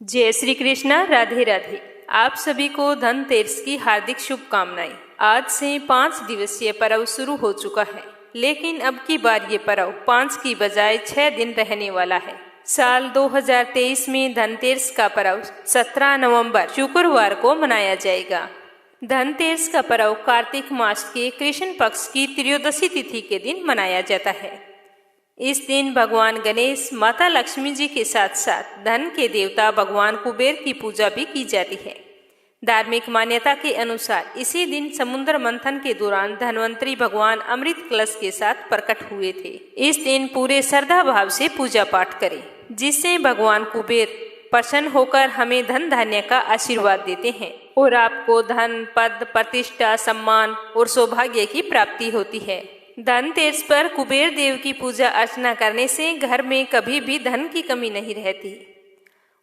जय श्री कृष्णा। राधे राधे। आप सभी को धनतेरस की हार्दिक शुभकामनाएं। आज से 5 दिवसीय पर्व शुरू हो चुका है, लेकिन अब की बार ये पर्व 5 की बजाय 6 दिन रहने वाला है। साल 2023 में धनतेरस का पर्व 17 नवंबर शुक्रवार को मनाया जाएगा। धनतेरस का पर्व कार्तिक मास के कृष्ण पक्ष की त्रयोदशी तिथि के दिन मनाया जाता है। इस दिन भगवान गणेश, माता लक्ष्मी जी के साथ साथ धन के देवता भगवान कुबेर की पूजा भी की जाती है। धार्मिक मान्यता के अनुसार इसी दिन समुद्र मंथन के दौरान धनवंतरी भगवान अमृत कलश के साथ प्रकट हुए थे। इस दिन पूरे श्रद्धा भाव से पूजा पाठ करें, जिससे भगवान कुबेर प्रसन्न होकर हमें धन धान्य का आशीर्वाद देते हैं और आपको धन, पद, प्रतिष्ठा, सम्मान और सौभाग्य की प्राप्ति होती है। धनतेरस पर कुबेर देव की पूजा अर्चना करने से घर में कभी भी धन की कमी नहीं रहती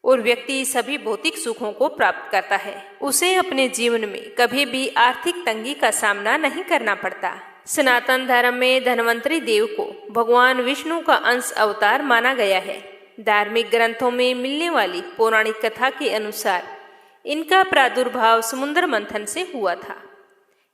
और व्यक्ति सभी भौतिक सुखों को प्राप्त करता है। उसे अपने जीवन में कभी भी आर्थिक तंगी का सामना नहीं करना पड़ता। सनातन धर्म में धनवंतरी देव को भगवान विष्णु का अंश अवतार माना गया है। धार्मिक ग्रंथों में मिलने वाली पौराणिक कथा के अनुसार इनका प्रादुर्भाव समुद्र मंथन से हुआ था।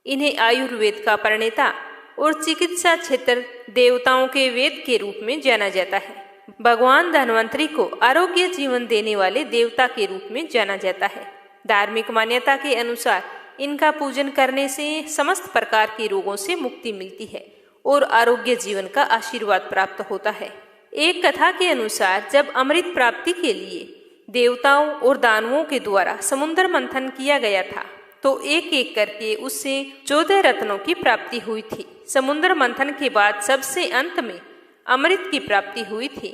इन्हें आयुर्वेद का प्रणेता और चिकित्सा क्षेत्र देवताओं के वेद के रूप में जाना जाता है। भगवान धनवंतरी को आरोग्य जीवन देने वाले देवता के रूप में जाना जाता है। धार्मिक मान्यता के अनुसार इनका पूजन करने से समस्त प्रकार के रोगों से मुक्ति मिलती है और आरोग्य जीवन का आशीर्वाद प्राप्त होता है। एक कथा के अनुसार जब अमृत प्राप्ति के लिए देवताओं और दानवों के द्वारा समुद्र मंथन किया गया था, तो एक एक करके उससे 14 रत्नों की प्राप्ति हुई थी। समुद्र मंथन के बाद सबसे अंत में अमृत की प्राप्ति हुई थी।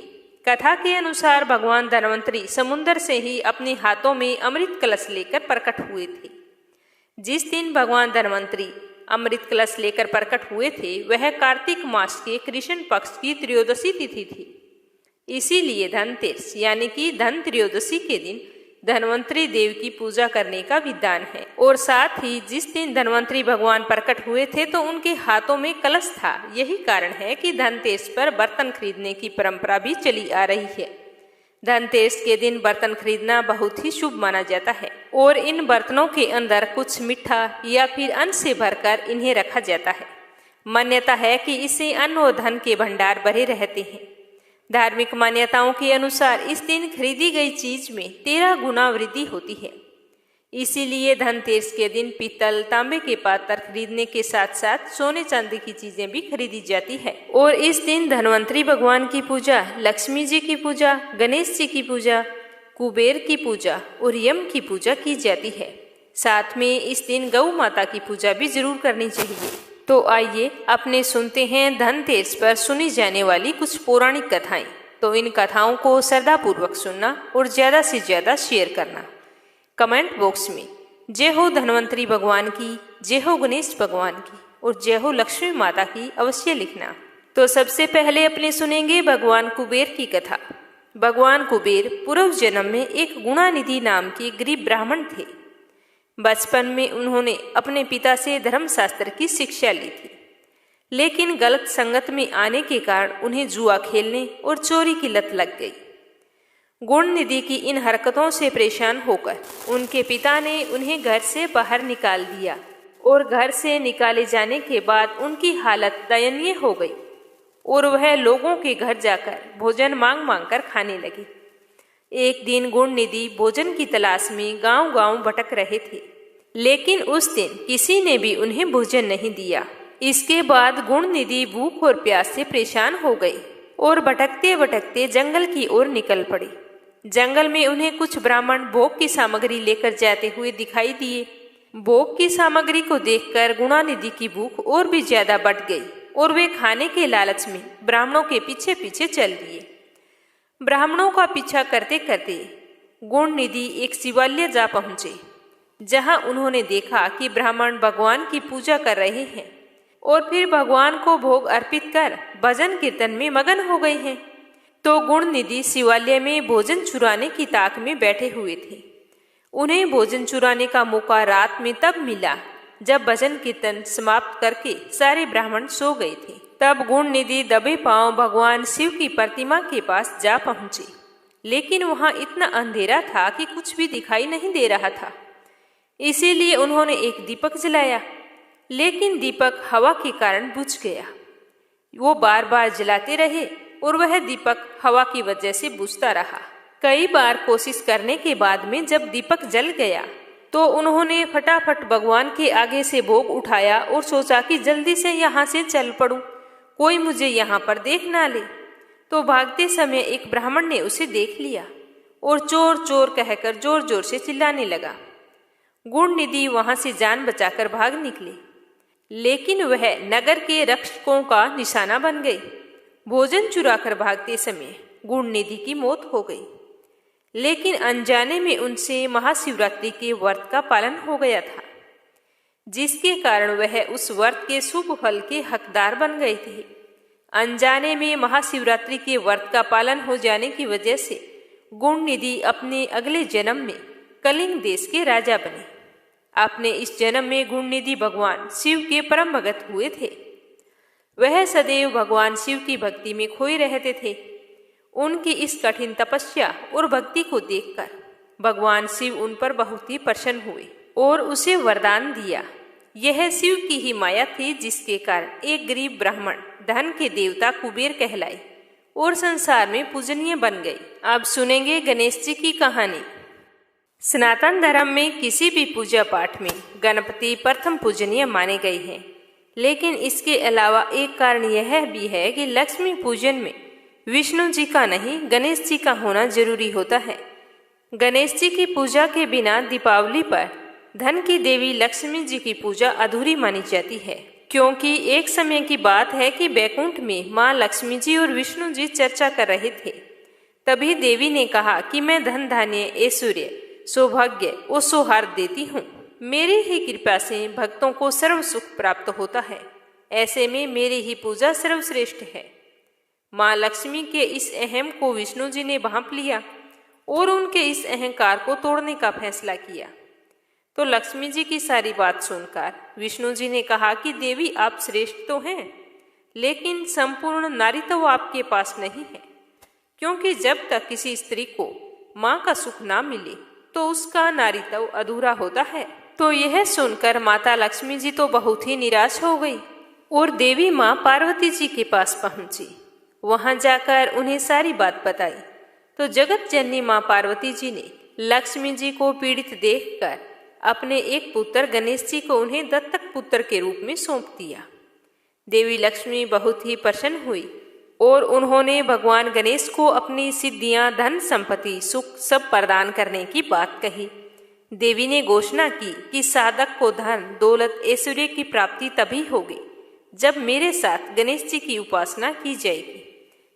कथा के अनुसार भगवान धनवंतरी समुद्र से ही अपने हाथों में अमृत कलश लेकर प्रकट हुए थे। जिस दिन भगवान धनवंतरी अमृत कलश लेकर प्रकट हुए थे, वह कार्तिक मास के कृष्ण पक्ष की त्रयोदशी तिथि थी। इसीलिए धनतेरस यानी कि धन त्रयोदशी के दिन धनवंतरी देव की पूजा करने का विधान है। और साथ ही जिस दिन धनवंतरी भगवान प्रकट हुए थे तो उनके हाथों में कलश था। यही कारण है कि धनतेरस पर बर्तन खरीदने की परंपरा भी चली आ रही है। धनतेरस के दिन बर्तन खरीदना बहुत ही शुभ माना जाता है और इन बर्तनों के अंदर कुछ मीठा या फिर अन्न से भरकर इन्हें रखा जाता है। मान्यता है कि इससे अन्न और धन के भंडार भरे रहते हैं। धार्मिक मान्यताओं के अनुसार इस दिन खरीदी गई चीज में 13 गुना वृद्धि होती है। इसीलिए धनतेरस के दिन पीतल, तांबे के पात्र खरीदने के साथ साथ सोने चांदी की चीजें भी खरीदी जाती है। और इस दिन धनवंतरी भगवान की पूजा, लक्ष्मी जी की पूजा, गणेश जी की पूजा, कुबेर की पूजा और यम की पूजा की जाती है। साथ में इस दिन गौ माता की पूजा भी जरूर करनी चाहिए। तो आइए अपने सुनते हैं धनतेरस पर सुनी जाने वाली कुछ पौराणिक कथाएं। तो इन कथाओं को श्रद्धापूर्वक सुनना और ज़्यादा से ज़्यादा शेयर करना। कमेंट बॉक्स में जय हो धनवंतरी भगवान की, जय हो गणेश भगवान की और जय हो लक्ष्मी माता की अवश्य लिखना। तो सबसे पहले अपने सुनेंगे भगवान कुबेर की कथा। भगवान कुबेर पूर्व जन्म में एक गुणानिधि नाम के गरीब ब्राह्मण थे। बचपन में उन्होंने अपने पिता से धर्मशास्त्र की शिक्षा ली थी, लेकिन गलत संगत में आने के कारण उन्हें जुआ खेलने और चोरी की लत लग गई। गुणनिधि की इन हरकतों से परेशान होकर उनके पिता ने उन्हें घर से बाहर निकाल दिया और घर से निकाले जाने के बाद उनकी हालत दयनीय हो गई और वह लोगों के घर जाकर भोजन मांग मांग कर खाने लगे। एक दिन गुणनिधि भोजन की तलाश में गांव-गांव भटक रहे थे, लेकिन उस दिन किसी ने भी उन्हें भोजन नहीं दिया। इसके बाद गुणनिधि भूख और प्यास से परेशान हो गए और भटकते भटकते जंगल की ओर निकल पड़े। जंगल में उन्हें कुछ ब्राह्मण भोग की सामग्री लेकर जाते हुए दिखाई दिए। भोग की सामग्री को देखकर गुणानिधि की भूख और भी ज्यादा बढ़ गई और वे खाने के लालच में ब्राह्मणों के पीछे पीछे चल दिए। ब्राह्मणों का पीछा करते करते गुणनिधि एक शिवालय जा पहुंचे, जहां उन्होंने देखा कि ब्राह्मण भगवान की पूजा कर रहे हैं और फिर भगवान को भोग अर्पित कर भजन कीर्तन में मगन हो गए हैं। तो गुणनिधि शिवालय में भोजन चुराने की ताक में बैठे हुए थे। उन्हें भोजन चुराने का मौका रात में तब मिला जब भजन कीर्तन समाप्त करके सारे ब्राह्मण सो गए थे। तब गुणनिधि दबे पांव भगवान शिव की प्रतिमा के पास जा पहुंचे लेकिन वहां इतना अंधेरा था कि कुछ भी दिखाई नहीं दे रहा था। इसीलिए उन्होंने एक दीपक जलाया, लेकिन दीपक हवा के कारण बुझ गया। वो बार बार जलाते रहे और वह दीपक हवा की वजह से बुझता रहा। कई बार कोशिश करने के बाद में जब दीपक जल गया तो उन्होंने फटाफट भगवान के आगे से भोग उठाया और सोचा कि जल्दी से यहाँ से चल पड़ूं, कोई मुझे यहाँ पर देख ना ले। तो भागते समय एक ब्राह्मण ने उसे देख लिया और चोर चोर कहकर जोर जोर से चिल्लाने लगा। गुण निधि वहां से जान बचाकर भाग निकले, लेकिन वह नगर के रक्षकों का निशाना बन गई। भोजन चुराकर भागते समय गुण निधि की मौत हो गई, लेकिन अनजाने में उनसे महाशिवरात्रि के व्रत का पालन हो गया था, जिसके कारण वह उस व्रत के शुभ फल के हकदार बन गए थे। अनजाने में महाशिवरात्रि के व्रत का पालन हो जाने की वजह से गुण निधि अपने अगले जन्म में कलिंग देश के राजा बने। अपने इस जन्म में गुण निधि भगवान शिव के परम भगत हुए थे। वह सदैव भगवान शिव की भक्ति में खोए रहते थे। उनकी इस कठिन तपस्या और भक्ति को देखकर भगवान शिव उन पर बहुत ही प्रसन्न हुए और उसे वरदान दिया। यह शिव की ही माया थी, जिसके कारण एक गरीब ब्राह्मण धन के देवता कुबेर कहलाए और संसार में पूजनीय बन गए। अब सुनेंगे गणेश जी की कहानी। सनातन धर्म में किसी भी पूजा पाठ में गणपति प्रथम पूजनीय माने गए हैं, लेकिन इसके अलावा एक कारण यह भी है कि लक्ष्मी पूजन में विष्णु जी का नहीं, गणेश जी का होना जरूरी होता है। गणेश जी की पूजा के बिना दीपावली पर धन की देवी लक्ष्मी जी की पूजा अधूरी मानी जाती है, क्योंकि एक समय की बात है कि बैकुंठ में माँ लक्ष्मी जी और विष्णु जी चर्चा कर रहे थे। तभी देवी ने कहा कि मैं धन धान्य ऐश्वर्य सौभाग्य और सौहार्द देती हूँ। मेरी ही कृपा से भक्तों को सर्व सुख प्राप्त होता है। ऐसे में मेरी ही पूजा सर्वश्रेष्ठ है। माँ लक्ष्मी के इस अहम को विष्णु जी ने भांप लिया और उनके इस अहंकार को तोड़ने का फैसला किया। तो लक्ष्मी जी की सारी बात सुनकर विष्णु जी ने कहा कि देवी आप श्रेष्ठ तो हैं, लेकिन संपूर्ण नारीत्व आपके पास नहीं है, क्योंकि जब तक किसी स्त्री को माँ का सुख ना मिले तो उसका नारीत्व अधूरा होता है। तो यह सुनकर माता लक्ष्मी जी तो बहुत ही निराश हो गई और देवी माँ पार्वती जी के पास पहुंची। वहां जाकर उन्हें सारी बात बताई तो जगत जननी माँ पार्वती जी ने लक्ष्मी जी को पीड़ित देखकर अपने एक पुत्र गणेश जी को उन्हें दत्तक पुत्र के रूप में सौंप दिया। देवी लक्ष्मी बहुत ही प्रसन्न हुई और उन्होंने भगवान गणेश को अपनी सिद्धियां, धन संपत्ति, सुख सब प्रदान करने की बात कही। देवी ने घोषणा की कि साधक को धन दौलत ऐश्वर्य की प्राप्ति तभी होगी जब मेरे साथ गणेश जी की उपासना की जाएगी।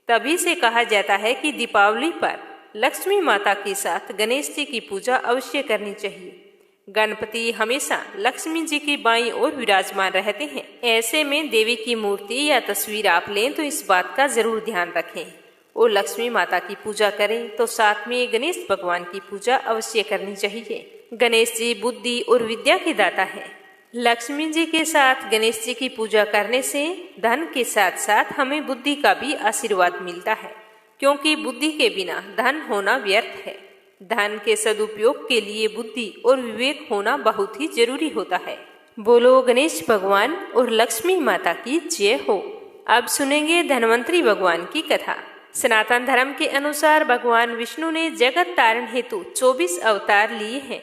तभी से कहा जाता है कि दीपावली पर लक्ष्मी माता के साथ गणेश जी की पूजा अवश्य करनी चाहिए। गणपति हमेशा लक्ष्मी जी की बाईं ओर विराजमान रहते हैं। ऐसे में देवी की मूर्ति या तस्वीर आप लें तो इस बात का जरूर ध्यान रखें और लक्ष्मी माता की पूजा करें तो साथ में गणेश भगवान की पूजा अवश्य करनी चाहिए। गणेश जी बुद्धि और विद्या के दाता हैं। लक्ष्मी जी के साथ गणेश जी की पूजा करने से धन के साथ साथ हमें बुद्धि का भी आशीर्वाद मिलता है, क्योंकि बुद्धि के बिना धन होना व्यर्थ है। धन के सदुपयोग के लिए बुद्धि और विवेक होना बहुत ही जरूरी होता है। बोलो गणेश भगवान और लक्ष्मी माता की जय हो। अब सुनेंगे धन्वंतरी भगवान की कथा। सनातन धर्म के अनुसार भगवान विष्णु ने जगत तारण हेतु 24 अवतार लिए हैं,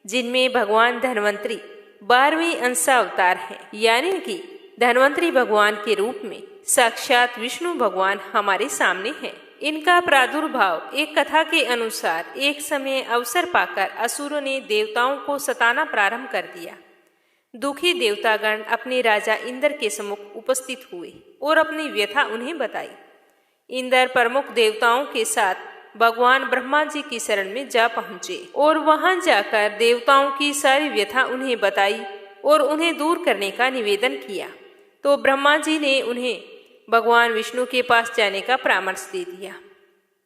जिनमें भगवान धन्वंतरी 12वें अंशावतार है, यानी कि धन्वंतरी भगवान के रूप में साक्षात विष्णु भगवान हमारे सामने हैं। इनका प्रादुर्भाव एक कथा के अनुसार एक समय अवसर पाकर असुरों ने देवताओं को सताना प्रारंभ कर दिया। दुखी देवतागण अपने राजा इंद्र के सम्मुख उपस्थित हुए और अपनी व्यथा उन्हें बताई। इंद्र प्रमुख देवताओं के साथ भगवान ब्रह्मा जी की शरण में जा पहुंचे और वहां जाकर देवताओं की सारी व्यथा उन्हें बताई और उन्हें दूर करने का निवेदन किया। तो ब्रह्मा जी ने उन्हें भगवान विष्णु के पास जाने का परामर्श दे दिया।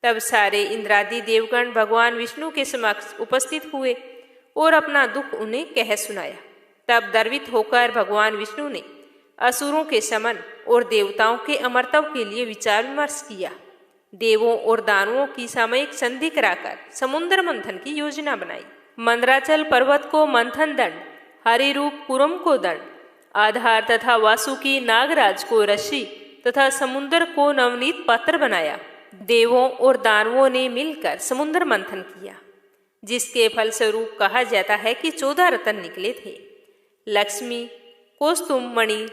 तब सारे इंद्रादि देवगण भगवान विष्णु के समक्ष उपस्थित हुए और अपना दुख उन्हें कह सुनाया। तब गर्वित होकर भगवान विष्णु ने असुरों के शमन और देवताओं के अमरत्व के लिए विचार विमर्श किया। देवों और दानवों की सामयिक संधि कराकर समुद्र मंथन की योजना बनाई। मंदराचल पर्वत को मंथन दंड, हरिरूप पुरम को दंड, आधार तथा वासुकी नागराज को रस्सी तथा समुद्र को नवनीत पात्र बनाया। देवों और दानवों ने मिलकर समुद्र मंथन किया, जिसके फलस्वरूप कहा जाता है कि 14 रत्न निकले थे। लक्ष्मी, कौस्तुभ मणि,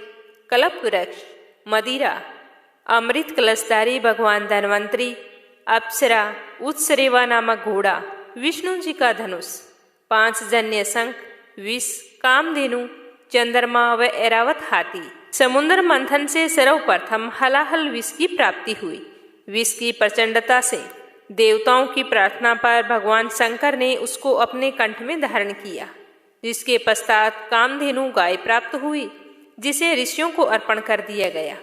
कल्प वृक्ष, मदिरा, अमृत कलशधारी भगवान धन्वंतरी, अप्सरा, उत्सरेवा नामक घोड़ा, विष्णु जी का धनुष, 5 जन्य शंख, विष, कामधेनु, चंद्रमा व ऐरावत हाथी। समुद्र मंथन से सर्वप्रथम हलाहल विष की प्राप्ति हुई। विष की प्रचंडता से देवताओं की प्रार्थना पर भगवान शंकर ने उसको अपने कंठ में धारण किया, जिसके पश्चात कामधेनु गाय प्राप्त हुई, जिसे ऋषियों को अर्पण कर दिया गया।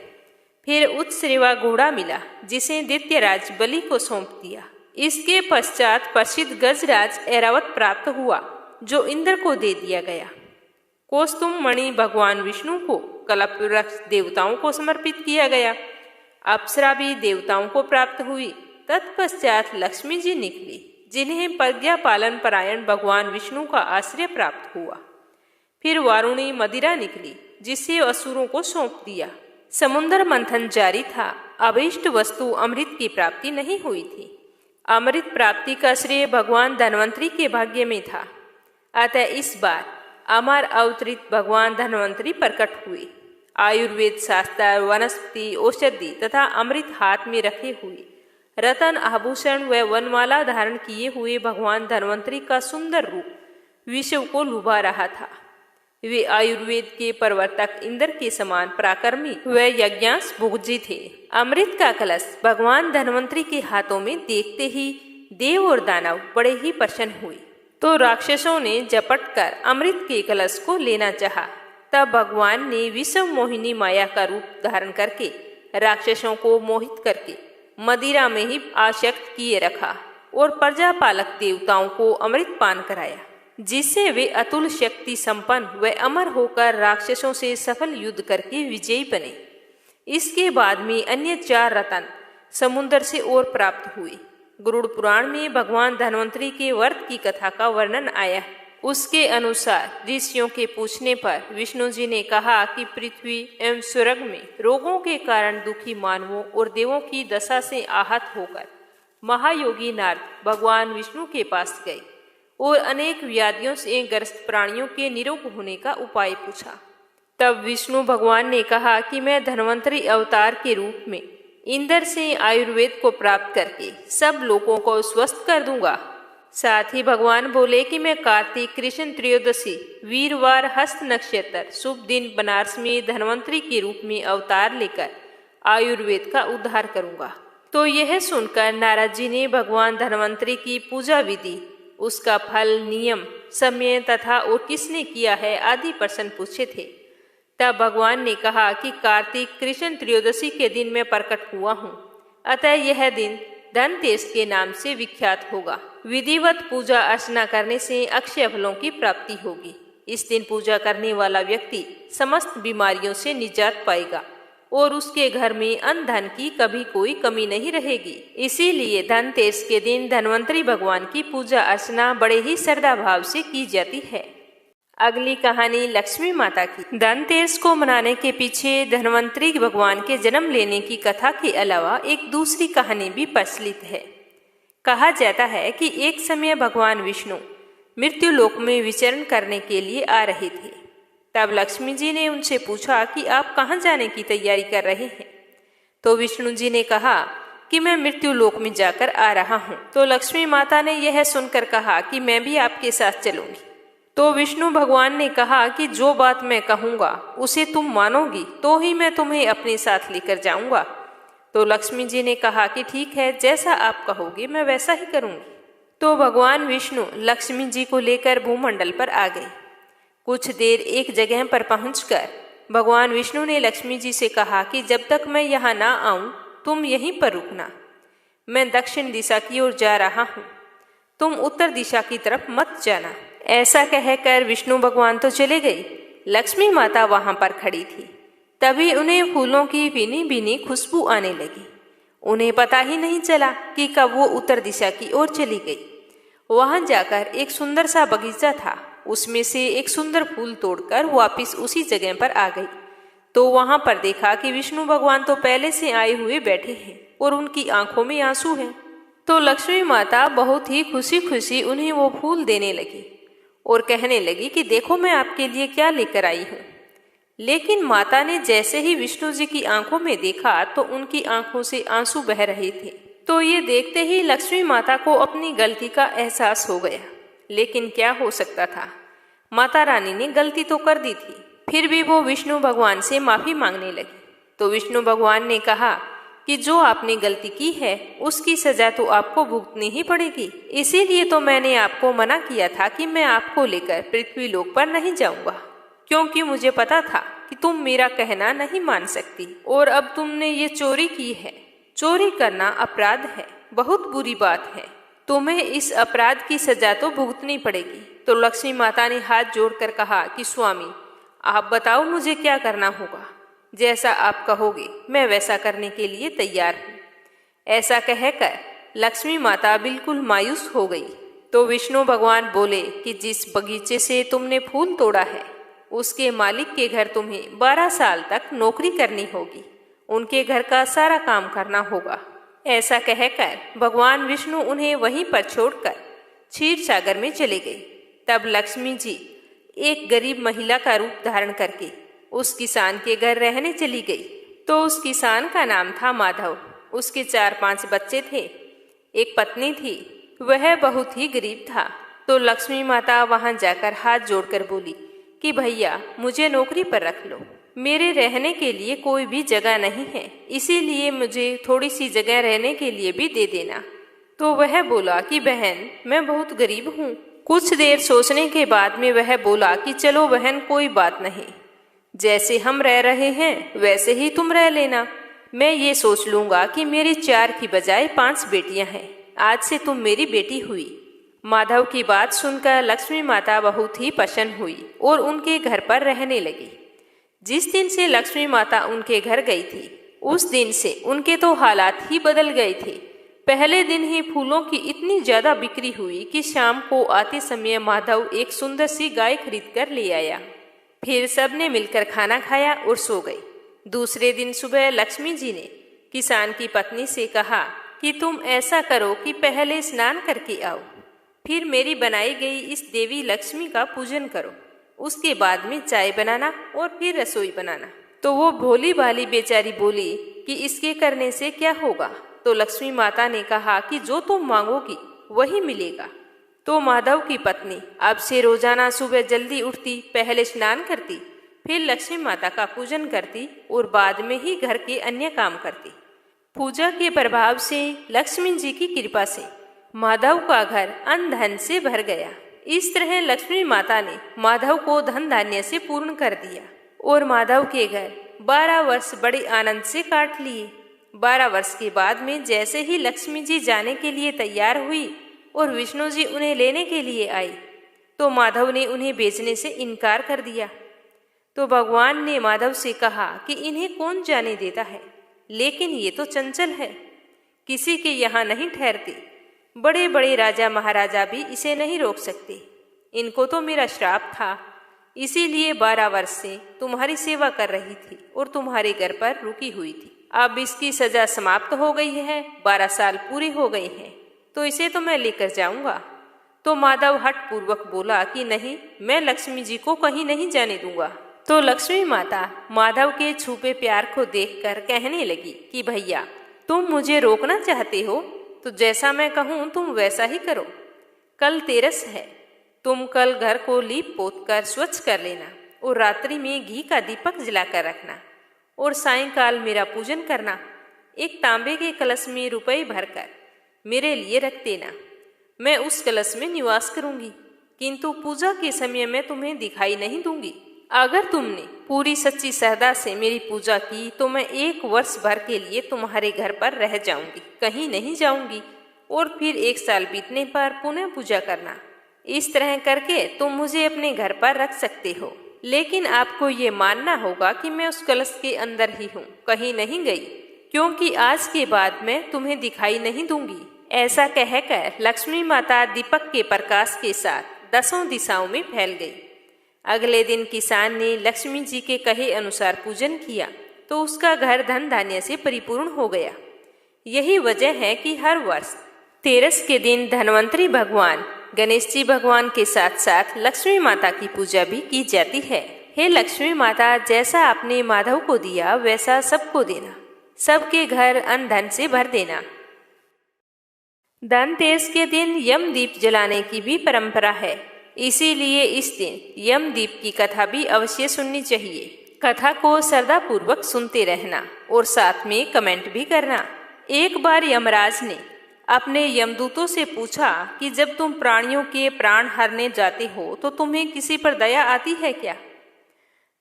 फिर उत्सरेवा घोड़ा मिला, जिसे दैत्यराज बलि को सौंप दिया। इसके पश्चात प्रसिद्ध गजराज ऐरावत प्राप्त हुआ, जो इंद्र को दे दिया गया। कौस्तुभ मणि भगवान विष्णु को, कल्प वृक्ष देवताओं को समर्पित किया गया। अप्सरा भी देवताओं को प्राप्त हुई। तत्पश्चात लक्ष्मी जी निकली, जिन्हें प्रज्ञा पालन परायण भगवान विष्णु का आश्रय प्राप्त हुआ। फिर वारुणी मदिरा निकली, जिसे असुरों को सौंप दिया। समुद्र मंथन जारी था। अभीष्ट वस्तु अमृत की प्राप्ति नहीं हुई थी। अमृत प्राप्ति का श्रेय भगवान धन्वंतरी के भाग्य में था। अतः इस बार अमर अवतरित भगवान धन्वंतरी प्रकट हुए। आयुर्वेद शास्त्र, वनस्पति, औषधि तथा अमृत हाथ में रखे हुए, रतन आभूषण व वनमाला धारण किए हुए भगवान धन्वंतरी का सुंदर रूप विश्व को लुभा रहा था। वे आयुर्वेद के प्रवर्तक इंद्र के समान पराक्रमी व यज्ञास भोजी थे। अमृत का कलश भगवान धन्वंतरी के हाथों में देखते ही देव और दानव बड़े ही प्रसन्न हुए। तो राक्षसों ने झपट कर अमृत के कलश को लेना चाहा। तब भगवान ने विषम मोहिनी माया का रूप धारण करके राक्षसों को मोहित करके मदिरा में ही आसक्त किए रखा और प्रजापालक देवताओं को अमृत पान कराया, जिससे वे अतुल शक्ति संपन्न व अमर होकर राक्षसों से सफल युद्ध करके विजयी बने। इसके बाद में अन्य 4 रत्न समुद्र से और प्राप्त हुए। गरुड़ पुराण में भगवान धन्वंतरी के व्रत की कथा का वर्णन आया है। उसके अनुसार ऋषियों के पूछने पर विष्णु जी ने कहा कि पृथ्वी एवं स्वर्ग में रोगों के कारण दुखी मानवों और देवों की दशा से आहत होकर महायोगी नारद भगवान विष्णु के पास गए और अनेक व्याधियों से ग्रस्त प्राणियों के निरोग होने का उपाय पूछा। तब विष्णु भगवान ने कहा कि मैं धन्वंतरी अवतार के रूप में इंद्र से आयुर्वेद को प्राप्त करके सब लोगों को स्वस्थ कर दूंगा। साथ ही भगवान बोले कि मैं कार्तिक कृष्ण त्रयोदशी वीरवार हस्त नक्षत्र शुभ दिन बनारस में धन्वंतरी के रूप में अवतार लेकर आयुर्वेद का उद्धार करूंगा। तो यह सुनकर नारद जी ने भगवान धन्वंतरी की पूजा विधि, उसका फल, नियम, समय तथा और किसने किया है आदि प्रश्न पूछे थे। तब भगवान ने कहा कि कार्तिक कृष्ण त्रयोदशी के दिन मैं प्रकट हुआ हूँ, अतः यह दिन धनतेरस के नाम से विख्यात होगा। विधिवत पूजा अर्चना करने से अक्षय फलों की प्राप्ति होगी। इस दिन पूजा करने वाला व्यक्ति समस्त बीमारियों से निजात पाएगा और उसके घर में अन्न धन की कभी कोई कमी नहीं रहेगी। इसीलिए धनतेरस के दिन धन्वंतरी भगवान की पूजा अर्चना बड़े ही श्रद्धा भाव से की जाती है। अगली कहानी लक्ष्मी माता की। धनतेरस को मनाने के पीछे धन्वंतरी भगवान के जन्म लेने की कथा के अलावा एक दूसरी कहानी भी प्रचलित है। कहा जाता है कि एक समय भगवान विष्णु मृत्यु लोक में विचरण करने के लिए आ रहे थे। तब लक्ष्मी जी ने उनसे पूछा कि आप कहाँ जाने की तैयारी कर रहे हैं। तो विष्णु जी ने कहा कि मैं मृत्यु लोक में जाकर आ रहा हूँ। तो लक्ष्मी माता ने यह सुनकर कहा कि मैं भी आपके साथ चलूंगी। तो विष्णु भगवान ने कहा कि जो बात मैं कहूँगा उसे तुम मानोगी तो ही मैं तुम्हें अपने साथ लेकर जाऊंगा। तो लक्ष्मी जी ने कहा कि ठीक है, जैसा आप कहोगे मैं वैसा ही करूँगी। तो भगवान विष्णु लक्ष्मी जी को लेकर भूमंडल पर आ गए। कुछ देर एक जगह पर पहुंचकर भगवान विष्णु ने लक्ष्मी जी से कहा कि जब तक मैं यहाँ ना आऊँ तुम यहीं पर रुकना। मैं दक्षिण दिशा की ओर जा रहा हूँ, तुम उत्तर दिशा की तरफ मत जाना। ऐसा कहकर विष्णु भगवान तो चले गए। लक्ष्मी माता वहां पर खड़ी थी। तभी उन्हें फूलों की भीनी भीनी खुशबू आने लगी उन्हें पता ही नहीं चला कि कब वो उत्तर दिशा की ओर चली गई। वहां जाकर एक सुंदर सा बगीचा था, उसमें से एक सुंदर फूल तोड़कर वापिस उसी जगह पर आ गई। तो वहां पर देखा कि विष्णु भगवान तो पहले से आए हुए बैठे हैं और उनकी आंखों में आंसू हैं। तो लक्ष्मी माता बहुत ही खुशी खुशी उन्हें वो फूल देने लगी और कहने लगी कि देखो मैं आपके लिए क्या लेकर आई हूँ। लेकिन माता ने जैसे ही विष्णु जी की आंखों में देखा तो उनकी आंखों से आंसू बह रहे थे। तो ये देखते ही लक्ष्मी माता को अपनी गलती का एहसास हो गया। लेकिन क्या हो सकता था, माता रानी ने गलती तो कर दी थी। फिर भी वो विष्णु भगवान से माफी मांगने लगी। तो विष्णु भगवान ने कहा कि जो आपने गलती की है उसकी सजा तो आपको भुगतनी ही पड़ेगी। इसीलिए तो मैंने आपको मना किया था कि मैं आपको लेकर पृथ्वी लोक पर नहीं जाऊंगा, क्योंकि मुझे पता था कि तुम मेरा कहना नहीं मान सकती। और अब तुमने ये चोरी की है। चोरी करना अपराध है, बहुत बुरी बात है। तुम्हें इस अपराध की सजा तो भुगतनी पड़ेगी। तो लक्ष्मी माता ने हाथ जोड़कर कहा कि स्वामी आप बताओ मुझे क्या करना होगा। जैसा आप कहोगे मैं वैसा करने के लिए तैयार हूँ। ऐसा कहकर लक्ष्मी माता बिल्कुल मायूस हो गई। तो विष्णु भगवान बोले कि जिस बगीचे से तुमने फूल तोड़ा है उसके मालिक के घर तुम्हें 12 साल तक नौकरी करनी होगी, उनके घर का सारा काम करना होगा। ऐसा कहकर भगवान विष्णु उन्हें वहीं पर छोड़कर क्षीर सागर में चले गए। तब लक्ष्मी जी एक गरीब महिला का रूप धारण करके उस किसान के घर रहने चली गई। तो उस किसान का नाम था माधव। उसके 4-5 बच्चे थे, एक पत्नी थी, वह बहुत ही गरीब था। तो लक्ष्मी माता वहां जाकर हाथ जोड़कर बोली कि भैया मुझे नौकरी पर रख लो, मेरे रहने के लिए कोई भी जगह नहीं है, इसीलिए मुझे थोड़ी सी जगह रहने के लिए भी दे देना। तो वह बोला कि बहन मैं बहुत गरीब हूँ। कुछ देर सोचने के बाद में वह बोला कि चलो बहन कोई बात नहीं, जैसे हम रह रहे हैं वैसे ही तुम रह लेना। मैं ये सोच लूंगा कि मेरी 4 की बजाय 5 बेटियां हैं, आज से तुम मेरी बेटी हुई। माधव की बात सुनकर लक्ष्मी माता बहुत ही प्रसन्न हुई और उनके घर पर रहने लगी। जिस दिन से लक्ष्मी माता उनके घर गई थी उस दिन से उनके तो हालात ही बदल गए थे। पहले दिन ही फूलों की इतनी ज्यादा बिक्री हुई कि शाम को आते समय माधव एक सुंदर सी गाय खरीद कर ले आया। फिर सबने मिलकर खाना खाया और सो गए। दूसरे दिन सुबह लक्ष्मी जी ने किसान की पत्नी से कहा कि तुम ऐसा करो कि पहले स्नान करके आओ, फिर मेरी बनाई गई इस देवी लक्ष्मी का पूजन करो, उसके बाद में चाय बनाना और फिर रसोई बनाना। तो वो भोली भाली बेचारी बोली कि इसके करने से क्या होगा। तो लक्ष्मी माता ने कहा कि जो तुम मांगोगी वही मिलेगा। तो माधव की पत्नी अब से रोजाना सुबह जल्दी उठती, पहले स्नान करती, फिर लक्ष्मी माता का पूजन करती और बाद में ही घर के अन्य काम करती। पूजा के प्रभाव से, लक्ष्मी जी की कृपा से माधव का घर अन्न धन से भर गया। इस तरह लक्ष्मी माता ने माधव को धन धान्य से पूर्ण कर दिया और माधव के घर 12 वर्ष बड़े आनंद से काट लिए। 12 वर्ष के बाद में जैसे ही लक्ष्मी जी जाने के लिए तैयार हुई और विष्णु जी उन्हें लेने के लिए आई तो माधव ने उन्हें बेचने से इनकार कर दिया। तो भगवान ने माधव से कहा कि इन्हें कौन जाने देता है, लेकिन ये तो चंचल है, किसी के यहाँ नहीं ठहरते। बड़े बड़े राजा महाराजा भी इसे नहीं रोक सकते। इनको तो मेरा श्राप था, इसीलिए 12 वर्ष से तुम्हारी सेवा कर रही थी और तुम्हारे घर पर रुकी हुई थी। अब इसकी सजा समाप्त हो गई है, 12 साल पूरे हो गए हैं, तो इसे तो मैं लेकर जाऊंगा। तो माधव हठ पूर्वक बोला कि नहीं, मैं लक्ष्मी जी को कहीं नहीं जाने दूंगा। तो लक्ष्मी माता माधव के छुपे प्यार को देखकर कहने लगी कि भैया तुम मुझे रोकना चाहते हो तो जैसा मैं कहूँ तुम वैसा ही करो। कल तेरस है, तुम कल घर को लीप पोत कर स्वच्छ कर लेना और रात्रि में घी का दीपक जलाकर रखना और सायंकाल मेरा पूजन करना। एक तांबे के कलश में रुपए भरकर मेरे लिए रख देना। मैं उस कलश में निवास करूंगी, किंतु पूजा के समय मैं तुम्हें दिखाई नहीं दूंगी। अगर तुमने पूरी सच्ची श्रद्धा से मेरी पूजा की तो मैं 1 वर्ष भर के लिए तुम्हारे घर पर रह जाऊंगी, कहीं नहीं जाऊंगी, और फिर 1 साल बीतने पर पुनः पूजा करना। इस तरह करके तुम मुझे अपने घर पर रख सकते हो, लेकिन आपको ये मानना होगा कि मैं उस कलश के अंदर ही हूँ, कहीं नहीं गई, क्योंकि आज के बाद मैं तुम्हें दिखाई नहीं दूंगी। ऐसा कहकर लक्ष्मी माता दीपक के प्रकाश के साथ 10 दिशाओं में फैल गई। अगले दिन किसान ने लक्ष्मी जी के कहे अनुसार पूजन किया तो उसका घर धन धान्य से परिपूर्ण हो गया। यही वजह है कि हर वर्ष तेरस के दिन धन्वंतरी भगवान गणेश जी भगवान के साथ साथ लक्ष्मी माता की पूजा भी की जाती है। हे लक्ष्मी माता, जैसा आपने माधव को दिया वैसा सबको देना, सबके घर अन्न धन से भर देना। धनतेरस के दिन यम दीप जलाने की भी परंपरा है, इसीलिए इस दिन यम दीप की कथा भी अवश्य सुननी चाहिए। कथा को श्रद्धापूर्वक सुनते रहना और साथ में कमेंट भी करना। एक बार यमराज ने अपने यमदूतों से पूछा कि जब तुम प्राणियों के प्राण हरने जाते हो तो तुम्हें किसी पर दया आती है क्या?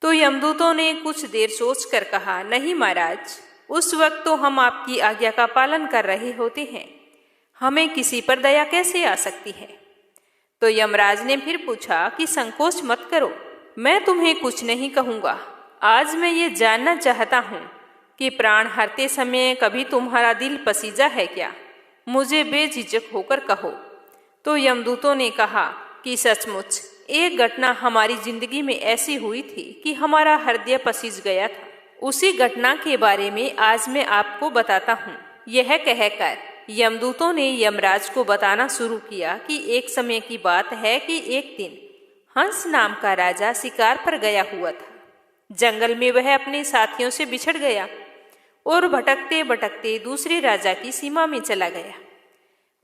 तो यमदूतों ने कुछ देर सोचकर कहा, नहीं महाराज, उस वक्त तो हम आपकी आज्ञा का पालन कर रहे होते हैं, हमें किसी पर दया कैसे आ सकती है? तो यमराज ने फिर पूछा कि संकोच मत करो, मैं तुम्हें कुछ नहीं कहूँगा। आज मैं ये जानना चाहता हूँ कि प्राण हरते समय कभी तुम्हारा दिल पसीजा है क्या? मुझे बेझिझक होकर कहो। तो यमदूतों ने कहा कि सचमुच एक घटना हमारी जिंदगी में ऐसी हुई थी कि हमारा हृदय पसीज गया था। उसी घटना के बारे में आज मैं आपको बताता हूँ। यह कहकर यमदूतों ने यमराज को बताना शुरू किया कि एक समय की बात है कि एक दिन हंस नाम का राजा शिकार पर गया हुआ था। जंगल में वह अपने साथियों से बिछड़ गया और भटकते भटकते दूसरे राजा की सीमा में चला गया।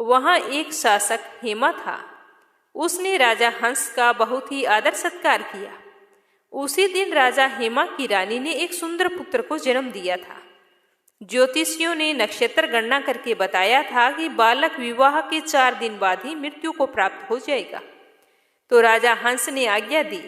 वहां एक शासक हेमा था। उसने राजा हंस का बहुत ही आदर सत्कार किया। उसी दिन राजा हेमा की रानी ने एक सुंदर पुत्र को जन्म दिया था। ज्योतिषियों ने नक्षत्र गणना करके बताया था कि बालक विवाह के 4 दिन बाद ही मृत्यु को प्राप्त हो जाएगा। तो राजा हंस ने आज्ञा दी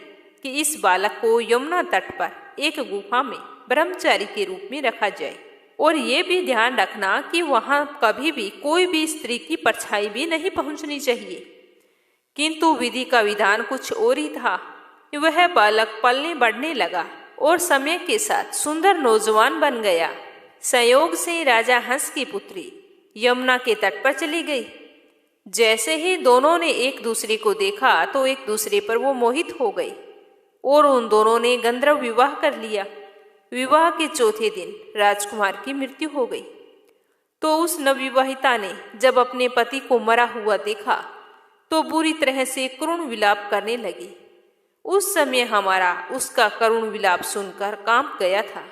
कि इस बालक को यमुना तट पर एक गुफा में ब्रह्मचारी के रूप में रखा जाए और ये भी ध्यान रखना कि वहां कभी भी कोई भी स्त्री की परछाई भी नहीं पहुंचनी चाहिए। किंतु विधि का विधान कुछ और ही था। वह बालक पलने बढ़ने लगा और समय के साथ सुंदर नौजवान बन गया। संयोग से राजा हंस की पुत्री यमुना के तट पर चली गई। जैसे ही दोनों ने एक दूसरे को देखा तो एक दूसरे पर वो मोहित हो गई और उन दोनों ने गंधर्व विवाह कर लिया। विवाह के चौथे दिन राजकुमार की मृत्यु हो गई। तो उस नवविवाहिता ने जब अपने पति को मरा हुआ देखा तो बुरी तरह से करुण विलाप करने लगी। उस समय हमारा उसका करुण विलाप सुनकर कांप गया था,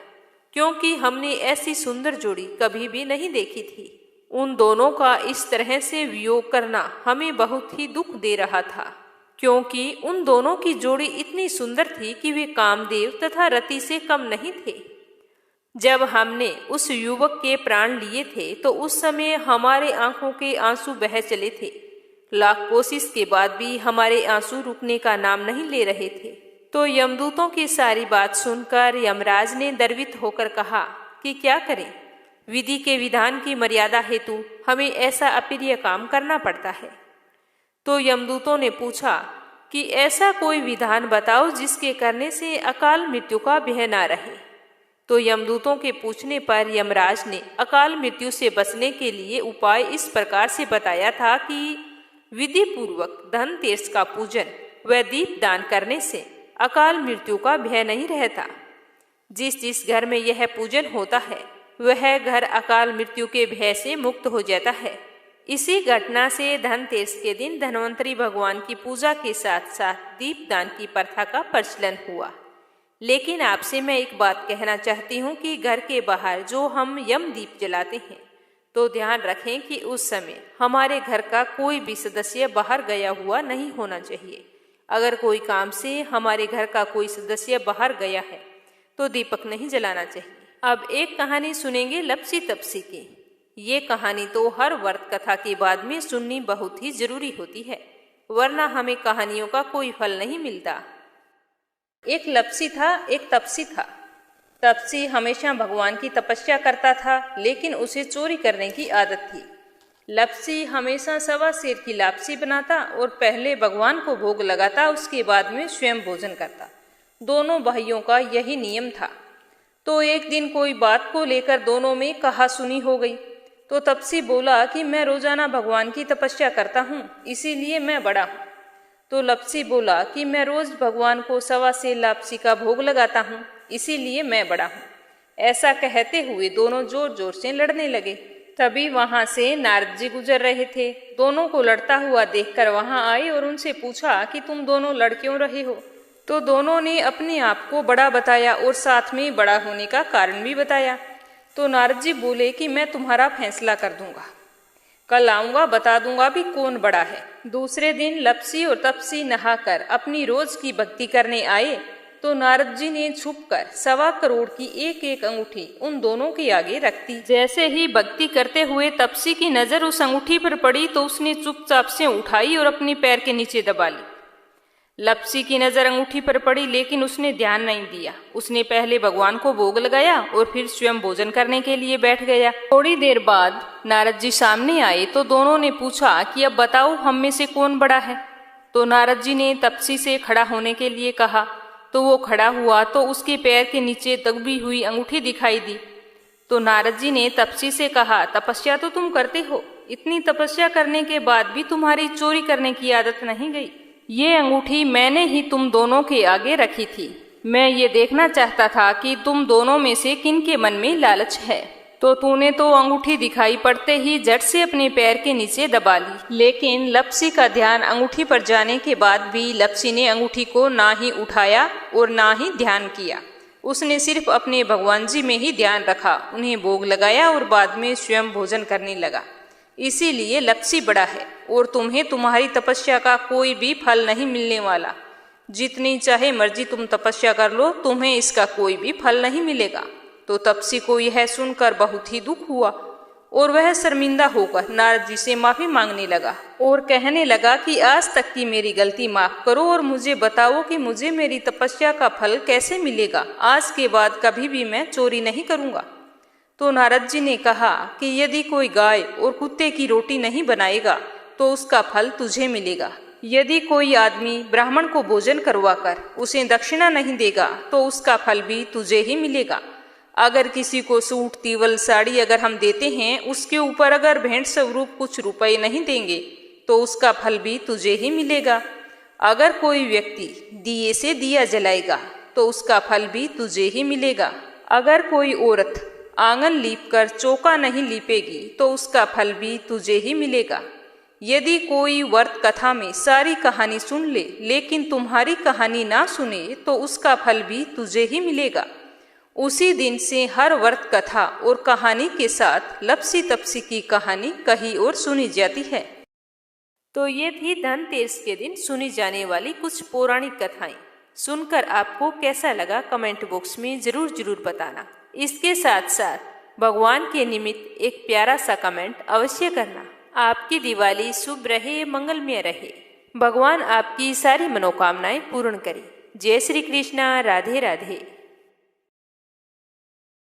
क्योंकि हमने ऐसी सुंदर जोड़ी कभी भी नहीं देखी थी। उन दोनों का इस तरह से वियोग करना हमें बहुत ही दुख दे रहा था, क्योंकि उन दोनों की जोड़ी इतनी सुंदर थी कि वे कामदेव तथा रति से कम नहीं थे। जब हमने उस युवक के प्राण लिए थे तो उस समय हमारे आंखों के आंसू बह चले थे। लाख कोशिश के बाद भी हमारे आंसू रुकने का नाम नहीं ले रहे थे। तो यमदूतों की सारी बात सुनकर यमराज ने गर्वित होकर कहा कि क्या करें, विधि के विधान की मर्यादा हेतु हमें ऐसा अप्रिय काम करना पड़ता है। तो यमदूतों ने पूछा कि ऐसा कोई विधान बताओ जिसके करने से अकाल मृत्यु का भय न रहे। तो यमदूतों के पूछने पर यमराज ने अकाल मृत्यु से बचने के लिए उपाय इस प्रकार से बताया था कि विधि पूर्वक धनतेरस का पूजन व दीप दान करने से अकाल मृत्यु का भय नहीं रहता। जिस जिस घर में यह पूजन होता है वह घर अकाल मृत्यु के भय से मुक्त हो जाता है। इसी घटना से धनतेरस के दिन धन्वंतरी भगवान की पूजा के साथ साथ दीपदान की प्रथा का प्रचलन हुआ। लेकिन आपसे मैं एक बात कहना चाहती हूँ कि घर के बाहर जो हम यम दीप जलाते हैं तो ध्यान रखें कि उस समय हमारे घर का कोई भी सदस्य बाहर गया हुआ नहीं होना चाहिए। अगर कोई काम से हमारे घर का कोई सदस्य बाहर गया है तो दीपक नहीं जलाना चाहिए। अब एक कहानी सुनेंगे लपसी तपसी की। ये कहानी तो हर व्रत कथा के बाद में सुननी बहुत ही जरूरी होती है, वरना हमें कहानियों का कोई फल नहीं मिलता। एक लपसी था, एक तपसी था। तपसी हमेशा भगवान की तपस्या करता था, लेकिन उसे चोरी करने की आदत थी। लपसी हमेशा 1.25 सेर की लापसी बनाता और पहले भगवान को भोग लगाता, उसके बाद में स्वयं भोजन करता। दोनों भाइयों का यही नियम था। तो एक दिन कोई बात को लेकर दोनों में कहासुनी हो गई। तो तपसी बोला कि मैं रोजाना भगवान की तपस्या करता हूँ, इसीलिए मैं बड़ा हूँ। तो लप्सी बोला कि मैं रोज भगवान को 1.25 सेर लापसी का भोग लगाता हूँ, इसीलिए मैं बड़ा हूँ। ऐसा कहते हुए दोनों जोर जोर से लड़ने लगे। तभी वहां से नारद जी गुजर रहे थे। दोनों को लड़ता हुआ देखकर वहां आए और उनसे पूछा कि तुम दोनों लड़ क्यों रहे हो। तो दोनों ने अपने आप को बड़ा बताया और साथ में बड़ा होने का कारण भी बताया। तो नारद जी बोले कि मैं तुम्हारा फैसला कर दूंगा, कल आऊंगा, बता दूंगा भी कौन बड़ा है। दूसरे दिन लप्सी और तपसी नहाकर अपनी रोज की भक्ति करने आए। तो नारद जी ने छुपकर 1.25 करोड़ की एक एक अंगूठी उन दोनों के आगे रख दी। जैसे ही भक्ति करते हुए तपसी की नजर उस अंगूठी पर पड़ी तो उसने चुपचाप से उठाई और अपने पैर के नीचे दबा ली। लप्सी की नजर अंगूठी पर पड़ी, लेकिन उसने ध्यान नहीं दिया। उसने पहले भगवान को भोग लगाया और फिर स्वयं भोजन करने के लिए बैठ गया। थोड़ी देर बाद नारद जी सामने आए तो दोनों ने पूछा कि अब बताओ हम में से कौन बड़ा है। तो नारद जी ने तपसी से खड़ा होने के लिए कहा। तो वो खड़ा हुआ तो उसके पैर के नीचे दबी हुई अंगूठी दिखाई दी। तो नारद जी ने तपसी से कहा, तपस्या तो तुम करते हो, इतनी तपस्या करने के बाद भी तुम्हारी चोरी करने की आदत नहीं गई। ये अंगूठी मैंने ही तुम दोनों के आगे रखी थी। मैं ये देखना चाहता था कि तुम दोनों में से किन के मन में लालच है। तो तूने तो अंगूठी दिखाई पड़ते ही झट से अपने पैर के नीचे दबा ली। लेकिन लप्सी का ध्यान अंगूठी पर जाने के बाद भी लप्सी ने अंगूठी को ना ही उठाया और ना ही ध्यान किया। उसने सिर्फ अपने भगवान जी में ही ध्यान रखा, उन्हें भोग लगाया और बाद में स्वयं भोजन करने लगा। इसीलिए लप्सी बड़ा है और तुम्हें तुम्हारी तपस्या का कोई भी फल नहीं मिलने वाला। जितनी चाहे मर्जी तुम तपस्या कर लो, तुम्हें इसका कोई भी फल नहीं मिलेगा। तो तपसी को यह सुनकर बहुत ही दुख हुआ और वह शर्मिंदा होकर नारद जी से माफी मांगने लगा और कहने लगा कि आज तक की मेरी गलती माफ करो और मुझे बताओ कि मुझे मेरी तपस्या का फल कैसे मिलेगा। आज के बाद कभी भी मैं चोरी नहीं करूंगा। तो नारद जी ने कहा कि यदि कोई गाय और कुत्ते की रोटी नहीं बनाएगा तो उसका फल तुझे मिलेगा। यदि कोई आदमी ब्राह्मण को भोजन करवाकर उसे दक्षिणा नहीं देगा तो उसका फल भी तुझे ही मिलेगा। अगर किसी को सूट, तीवल, साड़ी अगर हम देते हैं, उसके ऊपर अगर भेंट स्वरूप कुछ रुपए नहीं देंगे तो उसका फल भी तुझे ही मिलेगा। अगर कोई व्यक्ति दिए से दिया जलाएगा तो उसका फल भी तुझे ही मिलेगा। अगर कोई औरत आंगन लीपकर चौका नहीं लीपेगी तो उसका फल भी तुझे ही मिलेगा। यदि कोई व्रत कथा में सारी कहानी सुन ले लेकिन तुम्हारी कहानी ना सुने तो उसका फल भी तुझे ही मिलेगा। उसी दिन से हर व्रत कथा और कहानी के साथ लप्सी तपसी की कहानी कहीं और सुनी जाती है। तो ये थी धनतेरस के दिन सुनी जाने वाली कुछ पौराणिक कथाएं। सुनकर आपको कैसा लगा कमेंट बॉक्स में जरूर बताना। इसके साथ साथ भगवान के निमित्त एक प्यारा सा कमेंट अवश्य करना। आपकी दिवाली शुभ रहे, मंगलमय रहे। भगवान आपकी सारी मनोकामनाएं पूर्ण करे। जय श्री कृष्णा। राधे राधे।